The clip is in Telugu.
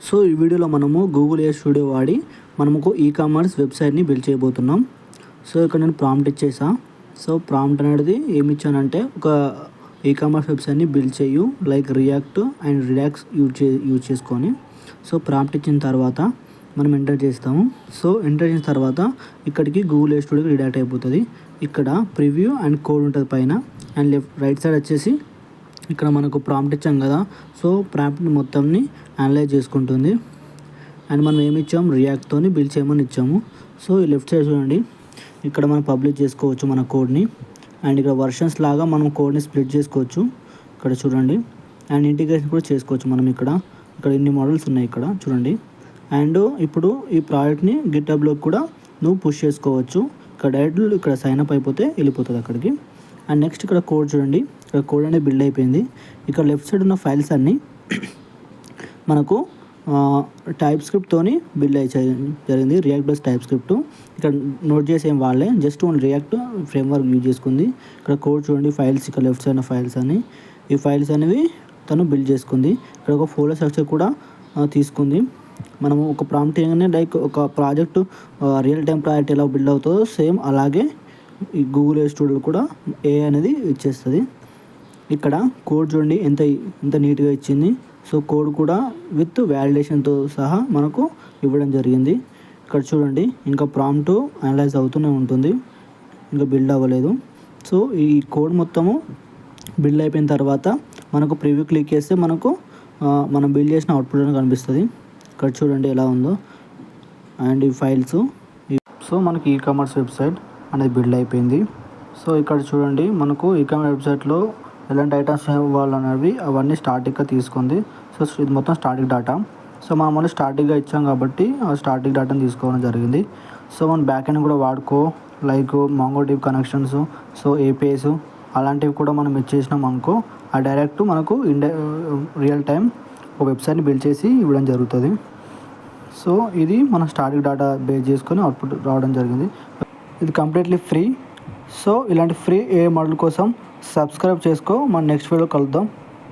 సో ఈ వీడియోలో మనము గూగుల్ AI స్టూడియో వాడి మనము ఈ కామర్స్ వెబ్సైట్ని బిల్డ్ చేయబోతున్నాం. సో ఇక్కడ నేను ప్రాంప్ట్ ఇచ్చేసా. సో ప్రాంప్ట్ అనేది ఏమి ఇచ్చానంటే ఒక ఈ కామర్స్ వెబ్సైట్ని బిల్డ్ చేయు like react and relax use చేసుకొని. సో ప్రాంప్ట్ ఇచ్చిన తర్వాత మనం ఎంటర్ చేస్తాము. సో ఎంటర్ చేసిన తర్వాత ఇక్కడికి గూగుల్ AI స్టూడియోకి రిడాక్ట్ అయిపోతుంది. ఇక్కడ ప్రివ్యూ అండ్ కోడ్ ఉంటుంది పైన, అండ్ రైట్ సైడ్ వచ్చేసి ఇక్కడ మనకు ప్రాంప్ట్ ఇచ్చాం కదా. సో ప్రాంప్ట్ని మొత్తంని అనలైజ్ చేసుకుంటుంది. అండ్ మనం ఏమి ఇచ్చాము, రియాక్ట్తోని బిల్డ్ చేయమని ఇచ్చాము. సో ఈ లెఫ్ట్ సైడ్ చూడండి, ఇక్కడ మనం పబ్లిష్ చేసుకోవచ్చు మన కోడ్ని. అండ్ ఇక్కడ వర్షన్స్ లాగా మనం కోడ్ని స్ప్లిట్ చేసుకోవచ్చు ఇక్కడ చూడండి. అండ్ ఇంటిగ్రేషన్ కూడా చేసుకోవచ్చు మనం ఇక్కడ ఇన్ని మోడల్స్ ఉన్నాయి ఇక్కడ చూడండి. అండ్ ఇప్పుడు ఈ ప్రాజెక్ట్ని గిట్హబ్లోకి కూడా నువ్వు పుష్ చేసుకోవచ్చు. ఇక్కడ డైరెక్ట్ ఇక్కడ సైన్ అప్ అయిపోతే వెళ్ళిపోతుంది అక్కడికి. అండ్ నెక్స్ట్ ఇక్కడ కోడ్ చూడండి, ఇక్కడ కోడ్ అనేది బిల్డ్ అయిపోయింది. ఇక్కడ లెఫ్ట్ సైడ్ ఉన్న ఫైల్స్ అన్నీ మనకు టైప్ స్క్రిప్ట్తోని బిల్డ్ అయ్యి జరిగింది. రియాక్ట్ ప్లస్ టైప్ స్క్రిప్ట్ ఇక్కడ నోట్ చేసి ఏం వాళ్ళే, just only react framework use చేసుకుంది. ఇక్కడ కోడ్ చూడండి, ఫైల్స్ ఇక్కడ లెఫ్ట్ సైడ్ ఉన్న ఫైల్స్ అని, ఈ ఫైల్స్ అనేవి తను బిల్డ్ చేసుకుంది. ఇక్కడ ఒక ఫోల్డర్ స్ట్రక్చర్ కూడా తీసుకుంది. మనము ఒక ప్రాంప్ట్ చేయగానే లైక్ ఒక ప్రాజెక్టు రియల్ టైం ప్రాజెక్ట్ ఎలా బిల్డ్ అవుతుందో సేమ్ అలాగే ఈ గూగుల్ AI స్టూడియో కూడా AI అనేది ఇచ్చేస్తుంది. ఇక్కడ కోడ్ చూడండి ఎంత నీట్గా ఇచ్చింది. సో కోడ్ కూడా విత్ వ్యాలిడేషన్తో సహా మనకు ఇవ్వడం జరిగింది. ఇక్కడ చూడండి, ఇంకా ప్రాంప్ట్ అనలైజ్ అవుతూనే ఉంటుంది, ఇంకా బిల్డ్ అవ్వలేదు. సో ఈ కోడ్ మొత్తము బిల్డ్ అయిపోయిన తర్వాత మనకు ప్రివ్యూ క్లిక్ చేస్తే మనకు మనం బిల్డ్ చేసిన అవుట్పుట్ అని కనిపిస్తుంది. ఇక్కడ చూడండి ఎలా ఉందో. అండ్ ఈ ఫైల్స్. సో మనకి ఈ కామర్స్ వెబ్సైట్ అనేది బిల్డ్ అయిపోయింది. సో ఇక్కడ చూడండి, మనకు ఈ కామర్స్ వెబ్సైట్లో ఎలాంటి ఐటమ్స్ ఇవ్వాలనేవి అవన్నీ స్టాటిక్గా తీసుకుంది. సో ఇది మొత్తం స్టాటిక్ డేటా. సో మనం ఓన్లీ స్టాటిక్గా ఇచ్చాం కాబట్టి ఆ స్టాటిక్ డేటాని తీసుకోవడం జరిగింది. సో మనం బ్యాక్ ఎండ్ కూడా వాడుకో like MongoDB connections, so APIs అలాంటివి కూడా మనం ఇచ్చేసినాం అనుకో, ఆ డైరెక్ట్ మనకు రియల్ టైం ఒక వెబ్సైట్ని బిల్డ్ చేసి ఇవ్వడం జరుగుతుంది. సో ఇది మన స్టాటిక్ డేటా బేస్ చేసుకొని అవుట్పుట్ రావడం జరిగింది. ఇది కంప్లీట్లీ ఫ్రీ. సో ఇలాంటి ఫ్రీ AI మోడల్ కోసం సబ్స్క్రైబ్ చేసుకో. మన నెక్స్ట్ వీడియో కలుద్దాం.